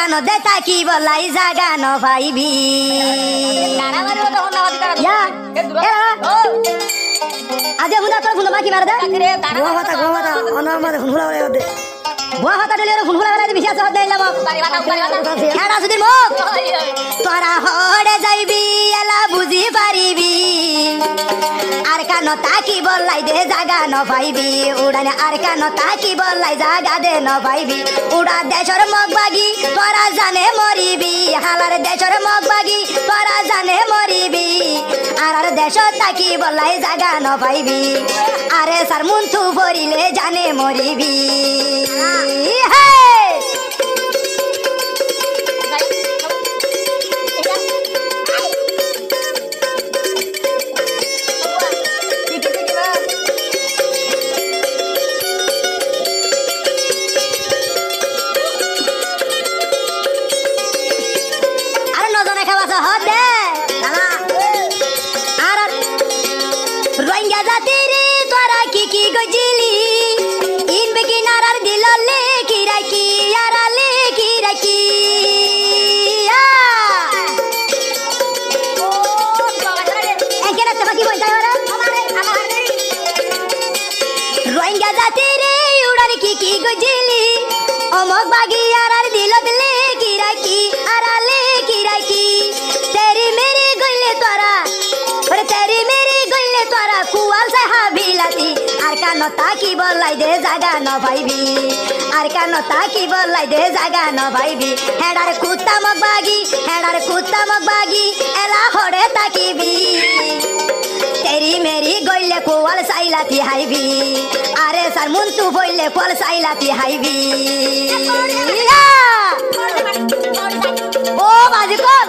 কানো দে তাকি বলাই জাগা ন পাইবি আজে হুদা তোর ফুল মাকি মার দে গোয়া ভাতা অনার মাঝে ফুল ফুলা দে গোয়া ভাতা ডলে ফুল ফুলা দে বিশাস হদ দেইলাম হেডা সুদির মুখ তোরা হড়ে যাইবি এলা বুঝি পারিবি আর কানো তাকি বলাই দে জাগা ন পাইবি উড়ানে আর কানো তাকি বলাই জাগা দে ন পাইবি উড়া দেশর মগবাগি তোরা জানে মরিবি হালার দেশর মগবাগি তোরা জানে মরিবি আর দেশ তাকি বলাই জাগা ন পাইবি আরে সার মুন্তু ভরিলে জানে মরিবি অমক বাগি আর দিলত লেকি রাখি আর লেকি রাখি তেরি মেরি গইলে তোরা ওরে তেরি মেরি গইলে তোরা কুয়াল সাহা বিলাতি আর কানো তাকি বলাই দে জাগা ন পাইবি আর কানো তাকি বলাই দে জাগা ন পাইবি হেডার কুত্তা মক বাগি এলা হড়ে তাকিবি তেরি মেরি গইলে কোয়াল সাইলাতি হাইবি আরে সার মুন্তু বইলে কোয়াল সাইলাতি হাইবি ও বাজি কোন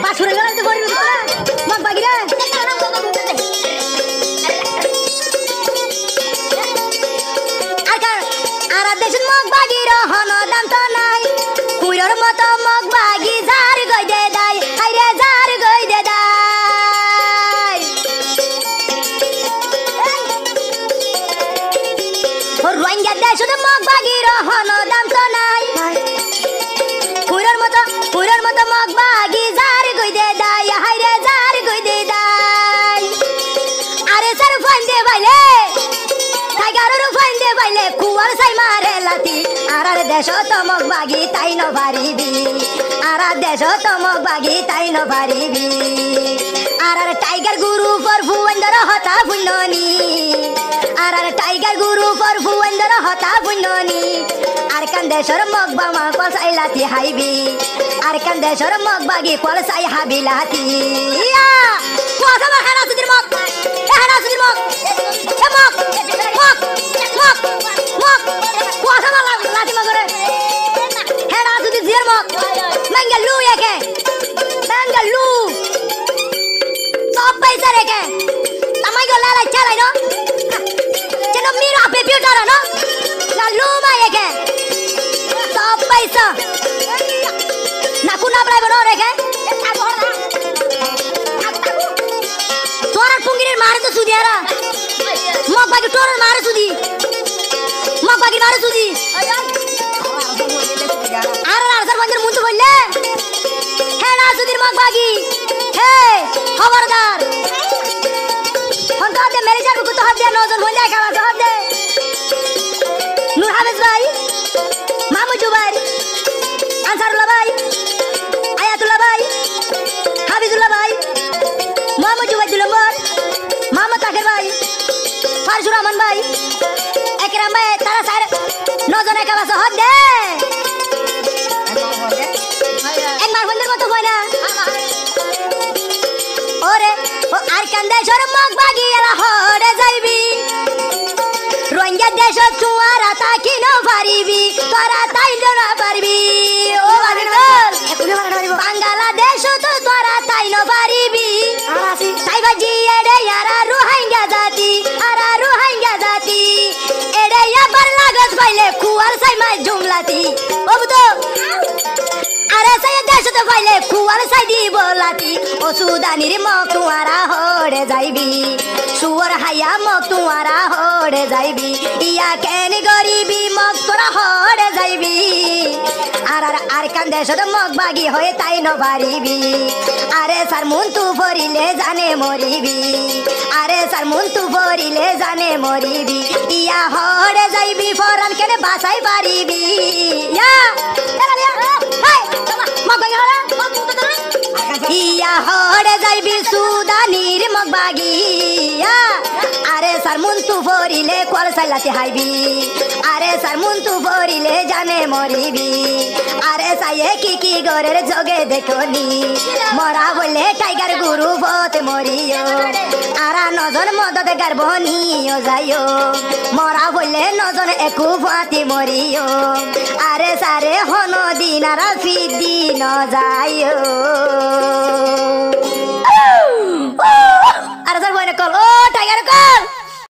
বাসুরে গেল তো বড় মগ বাগি রে আর দেশ মগ বাগি রহন দাম তো নাই কুইরর মতো মগ বাগি জার গই দে দাই আইরে জার গই দে দাই রোহিঙ্গা দেশ মগ বাগি রহন দাম তো নাই কুইরর মতো মগ বাগি জার গই দে দাই আইরে জার গই দে দাই আরে সার ফাইন দে বাইলে টাইগারর ফাইন দে বাইলে কুয়ার সাই মারে লাতি আর দেশ তমক বাগি তাই ন পারিবি আর দেশ তমক বাগি তাই ন পারিবি আর টাইগার গুরু পর ভুবন্দর হতা বুননি আর টাইগার গুরু পর ভুবন্দর হতা বুননি আর কান দেশর মগ বামা কল সাইলাতি হাইবি আর কান দেশর মগ বাগি কল সাই হাবিলাতি কোসা মা খানা সুদির মগ খানা সুদির মগ এ mug mug mug mug Kosa মা লাতি মগরে হেডা সুদির জির মগ मंगलू একে मंगलू সব পয়সা রেখে তামাই গো লালা চালাই ন যেন মিরা পে বিউটার ন লালু মা একে সব পয়সা না কুনা প্রাইভেট রেখে তোরার পুঙ্গিরের মারে তো সুদিয়ারা মগ বাকি তোরার মারে সুদি মগ বাকি মারে সুদি আর আরসার বন্ধের মুন্তু বললে হ্যাঁ না সুদির মগ বাগি হে খবরদার হন্তা দে মেরে যার কুতো হাত দে নজন হই যায় খাওয়া হাত দে নূর হাফেজ ভাই মামু জুবাই আনসারুল্লাহ ভাই আয়াতুল্লাহ ভাই হাফিজুল্লাহ ভাই মোহাম্মদ জুবাইদুল নম্বর মোহাম্মদ তাকের ভাই ফারজুর রহমান ভাই একরাম ভাই তারা স্যার নজন খাওয়া হাত দে একবার বন্ধের মতো হয় না ওরে ও আর কান দেশর মগ বাগি এলা হড়ে যাইবি রোহিঙ্গা দেশ চুয়ারা তাকি ন পারিবি তোরা তাই ন পারবি ও বাংলাদেশ তো তোরা তাই ন পারিবি তাই বাজি এড়ে ইয়ারা রোহিঙ্গা জাতি এড়ে আবার লাগত পাইলে কুয়ার সাই মাই জুমলাতি ও বুতো আরে সাই দেশ ওষুধ পাইলে খুয়ার চাই দিব লাতি ওষুধানির মগ তোমারা হড়ে যাইবি সুয়ার হাইয়া মগ তোমারা হড়ে যাইবি ইয়া কেন গরিবি মগ তোরা হড়ে যাইবি আর কান দেশত মগ বাগি হয়ে তাই নবারিবি আরে সার মন তু ভরিলে জানে মরিবি আরে সার মন তু ভরিলে জানে মরিবি ইয়া হড়ে যাইবি ফরান কেনে বাসাই পারিবি ইয়া হড়ে যাইবি সুদানির মগ বাগি আরে সার মন তু ভরিলে কোয়াল সাইলাতে হাইবি আরে সার মন তু ভরিলে জানে মরিবি আরে সাইয়ে কি গরের জগে দেখনি মরা বলে টাইগার গুরু ভতে মরিও আরা নজন মদত গার্বনিও যাইও মরা বলে নজন একু ভাতি মরিও আরে সারে হন দিন আর ফিদি ন যাইও